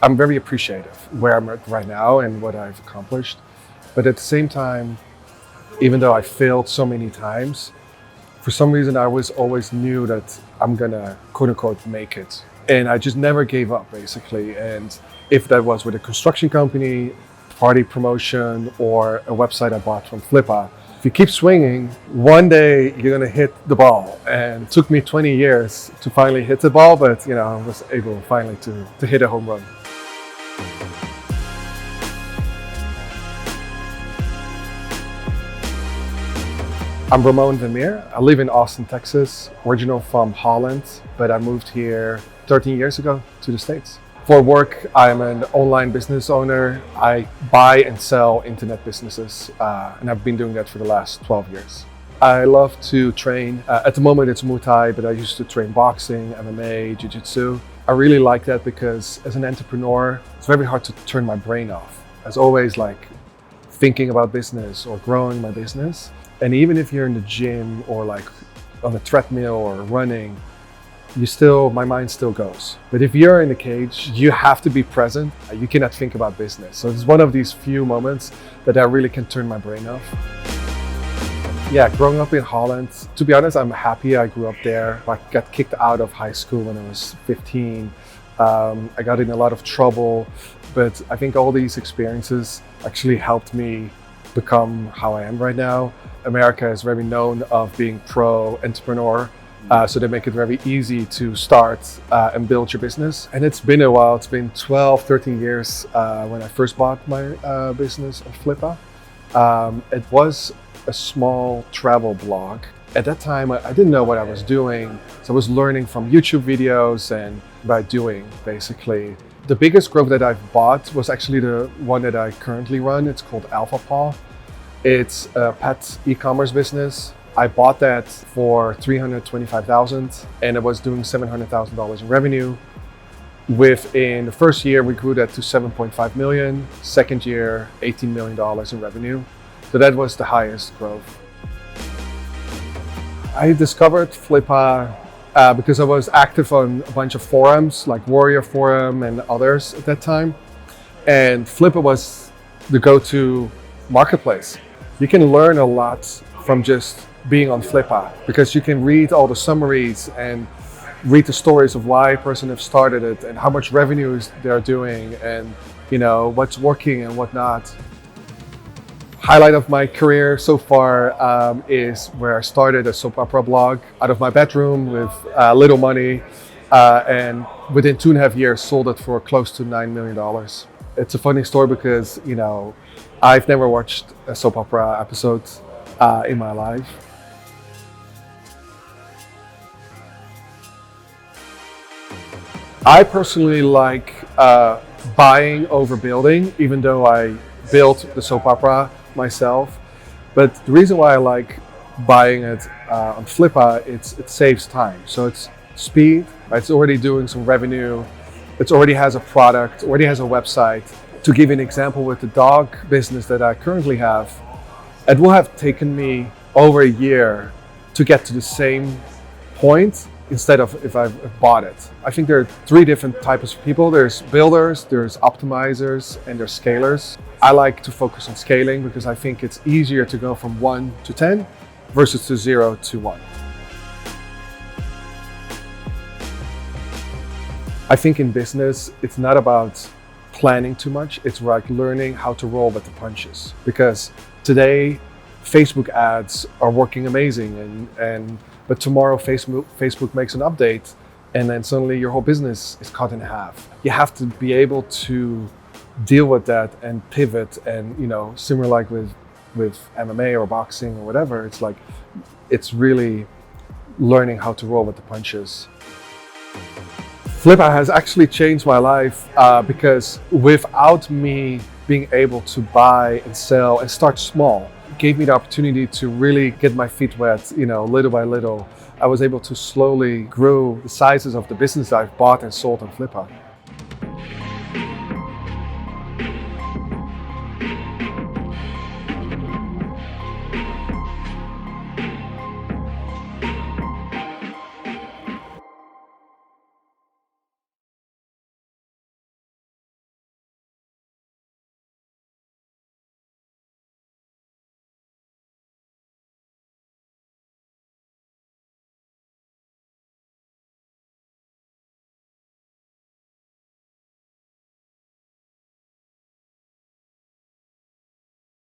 I'm very appreciative where I'm at right now and what I've accomplished. But at the same time, even though I failed so many times, for some reason I was always knew that I'm gonna quote unquote make it. And I just never gave up basically. And if that was with a construction company, party promotion, or a website I bought from Flippa, if you keep swinging, one day you're gonna hit the ball. And it took me 20 years to finally hit the ball, but I was able finally to hit a home run. I'm Ramon Van Meer. I live in Austin, Texas, original from Holland, but I moved here 13 years ago to the States. For work, I'm an online business owner. I buy and sell internet businesses, and I've been doing that for the last 12 years. I love to train. At the moment it's Muay Thai, but I used to train boxing, MMA, Jiu-Jitsu. I really like that because as an entrepreneur, it's very hard to turn my brain off. I was always thinking about business or growing my business. And even if you're in the gym or on a treadmill or running, my mind still goes. But if you're in the cage, you have to be present. You cannot think about business. So it's one of these few moments that I really can turn my brain off. Yeah, growing up in Holland, to be honest, I'm happy I grew up there. I got kicked out of high school when I was 15. I got in a lot of trouble, but I think all these experiences actually helped me become how I am right now. America is very known of being pro-entrepreneur, so they make it very easy to start and build your business. And it's been a while, it's been 12, 13 years when I first bought my business of Flippa. It was a small travel blog. At that time, I didn't know what I was doing, so I was learning from YouTube videos and by doing, basically. The biggest growth that I've bought was actually the one that I currently run. It's called Paw. It's a pet e-commerce business. I bought that for $325,000 and it was doing $700,000 in revenue. Within the first year, we grew that to 7.5 million. Second year, $18 million in revenue. So that was the highest growth. I discovered Flippa because I was active on a bunch of forums like Warrior Forum and others at that time. And Flippa was the go-to marketplace. You can learn a lot from just being on Flippa because you can read all the summaries and read the stories of why a person have started it and how much revenue they're doing and what's working and whatnot. Highlight of my career so far is where I started a soap opera blog out of my bedroom with little money and within 2.5 years sold it for close to $9 million. It's a funny story because, I've never watched a soap opera episode in my life. I personally like buying over building, even though I built the soap opera myself. But the reason why I like buying it on Flippa, it saves time. So it's speed, it's already doing some revenue, it already has a product, already has a website. To give you an example with the dog business that I currently have, it will have taken me over a year to get to the same point instead of if I bought it. I think there are 3 different types of people. There's builders, there's optimizers, and there's scalers. I like to focus on scaling because I think it's easier to go from 1 to 10 versus to 0 to 1. I think in business, it's not about planning too much. It's like learning how to roll with the punches. Because today, Facebook ads are working amazing, but tomorrow Facebook makes an update, and then suddenly your whole business is cut in half. You have to be able to deal with that and pivot, and similar like with MMA or boxing or whatever. It's really learning how to roll with the punches. Flippa has actually changed my life because without me being able to buy and sell and start small, it gave me the opportunity to really get my feet wet, little by little. I was able to slowly grow the sizes of the business I've bought and sold on Flippa.